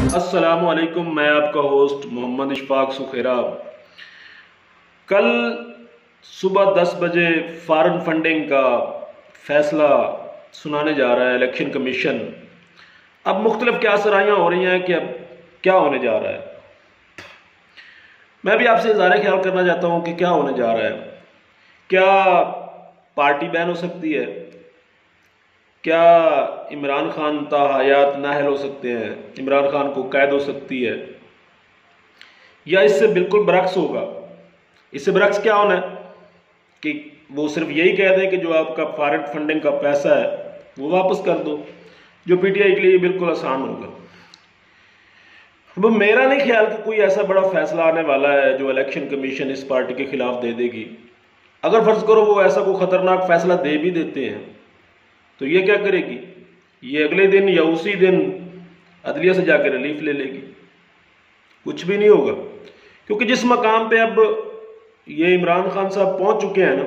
अस्सलामुअलैकुम, मैं आपका होस्ट मोहम्मद इशफाक सुखेरा। कल सुबह 10 बजे फॉरेन फंडिंग का फैसला सुनाने जा रहा है इलेक्शन कमीशन। अब मुख्तलिफ क्या सराहियाँ हो रही हैं कि अब क्या होने जा रहा है। मैं भी आपसे इज़हार ख्याल करना चाहता हूँ कि क्या होने जा रहा है। क्या पार्टी बैन हो सकती है? क्या इमरान खान ताहयात नाअहल हो सकते हैं? इमरान खान को कैद हो सकती है? या इससे बिल्कुल बरक्स होगा? इससे बरक्स क्या होना है कि वो सिर्फ यही कह दें कि जो आपका फॉरेन फंडिंग का पैसा है वो वापस कर दो, जो पीटीआई के लिए बिल्कुल आसान होगा। अब मेरा नहीं ख्याल कि कोई ऐसा बड़ा फैसला आने वाला है जो इलेक्शन कमीशन इस पार्टी के खिलाफ दे देगी। अगर फर्ज करो वो ऐसा कोई खतरनाक फैसला दे भी देते हैं तो ये क्या करेगी? ये अगले दिन या उसी दिन अदलिया से जाकर रिलीफ ले लेगी। कुछ भी नहीं होगा, क्योंकि जिस मकाम पे अब ये इमरान खान साहब पहुंच चुके हैं ना,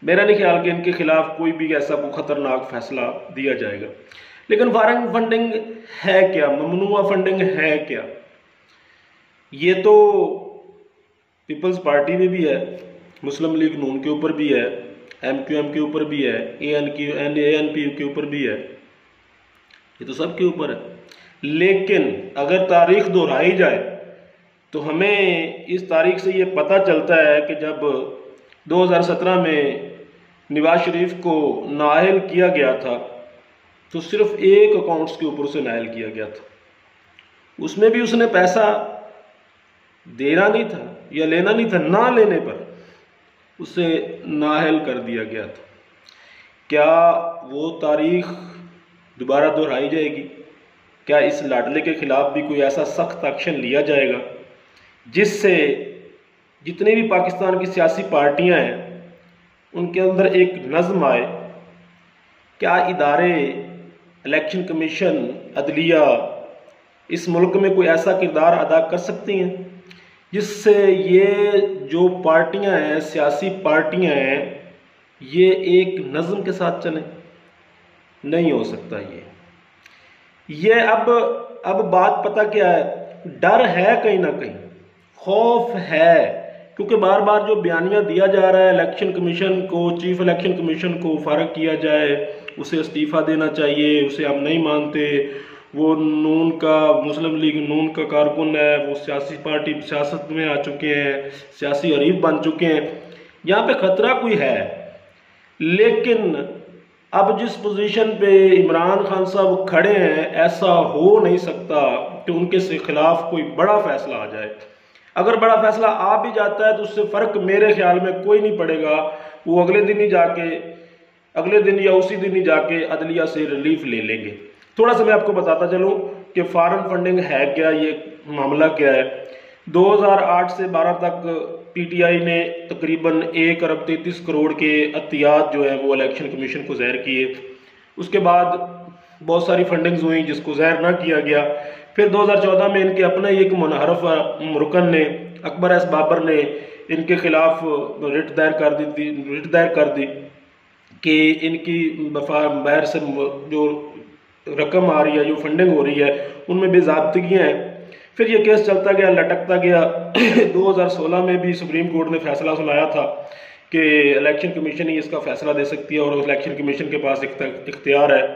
मेरा नहीं ख्याल कि इनके खिलाफ कोई भी ऐसा कोई खतरनाक फैसला दिया जाएगा। लेकिन फॉरेन फंडिंग है क्या? ममनुआ फंडिंग है क्या? ये तो पीपल्स पार्टी में भी है, मुस्लिम लीग नून के ऊपर भी है, MQM के ऊपर भी है, ANP के ऊपर भी है, ये तो सबके ऊपर है। लेकिन अगर तारीख दोहराई जाए तो हमें इस तारीख से ये पता चलता है कि जब 2017 में नवाज शरीफ को नाअहल किया गया था तो सिर्फ एक अकाउंट्स के ऊपर उसे नाअहल किया गया था। उसमें भी उसने पैसा देना नहीं था या लेना नहीं था, ना लेने पर उसे नाअहल कर दिया गया था। क्या वो तारीख दोबारा दोहराई जाएगी? क्या इस लाडले के खिलाफ भी कोई ऐसा सख्त एक्शन लिया जाएगा जिससे जितनी भी पाकिस्तान की सियासी पार्टियां हैं उनके अंदर एक नज़्म आए? क्या इदारे, इलेक्शन कमीशन, अदलिया इस मुल्क में कोई ऐसा किरदार अदा कर सकती हैं जिससे ये जो पार्टियां हैं, सियासी पार्टियां हैं, ये एक नज़्म के साथ चलें? नहीं हो सकता। ये अब बात पता क्या है? डर है, कहीं ना कहीं खौफ है, क्योंकि बार बार जो बयानिया दिया जा रहा है इलेक्शन कमीशन को, चीफ इलेक्शन कमीशन को फारग किया जाए, उसे इस्तीफ़ा देना चाहिए, उसे हम नहीं मानते, वो नून का, मुस्लिम लीग नून का कारकुन है, वो सियासी पार्टी सियासत में आ चुके हैं, सियासी हरीफ बन चुके हैं, यहाँ पे ख़तरा कोई है। लेकिन अब जिस पोजीशन पे इमरान खान साहब खड़े हैं, ऐसा हो नहीं सकता कि उनके से खिलाफ कोई बड़ा फैसला आ जाए। अगर बड़ा फैसला आ भी जाता है तो उससे फ़र्क मेरे ख्याल में कोई नहीं पड़ेगा। वो अगले दिन या उसी दिन ही जाके अदलिया से रिलीफ ले लेंगे। थोड़ा सा मैं आपको बताता चलूँ कि फॉरेन फंडिंग है क्या, ये मामला क्या है। 2008 से 12 तक पीटीआई ने तकरीबन 1 अरब 33 करोड़ के अतियात जो है वो इलेक्शन कमीशन को ज़ाहिर किए। उसके बाद बहुत सारी फंडिंग्स हुई जिसको ज़ाहिर ना किया गया। फिर 2014 में इनके अपने एक मुनहरफ रुकन ने, अकबर एस बाबर ने, इनके खिलाफ रिट दायर कर दी कि इनकी बाहर से जो रकम आ रही है, जो फंडिंग हो रही है, उनमें बेज़ाब्तगियाँ हैं। फिर ये केस चलता गया, लटकता गया। 2016 में भी सुप्रीम कोर्ट ने फैसला सुनाया था कि इलेक्शन कमीशन ही इसका फैसला दे सकती है और इलेक्शन कमीशन के पास इख्तियार है।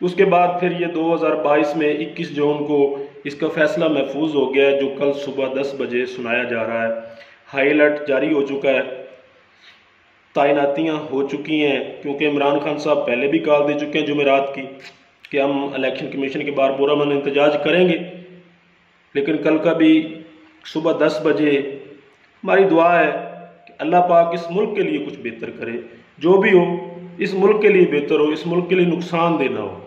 उसके बाद फिर ये 2022 में 21 जून को इसका फैसला महफूज हो गया है, जो कल सुबह 10 बजे सुनाया जा रहा है। हाई अलर्ट जारी हो चुका है, तैनातियाँ हो चुकी हैं, क्योंकि इमरान खान साहब पहले भी कॉल दे चुके हैं जुमेरात की कि हम इलेक्शन कमीशन के बाहर पुरअमन इंतजाज करेंगे। लेकिन कल का भी सुबह 10 बजे हमारी दुआ है कि अल्लाह पाक इस मुल्क के लिए कुछ बेहतर करे, जो भी हो इस मुल्क के लिए बेहतर हो, इस मुल्क के लिए नुकसान देना हो।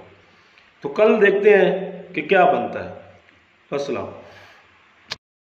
तो कल देखते हैं कि क्या बनता है। अस्सलाम।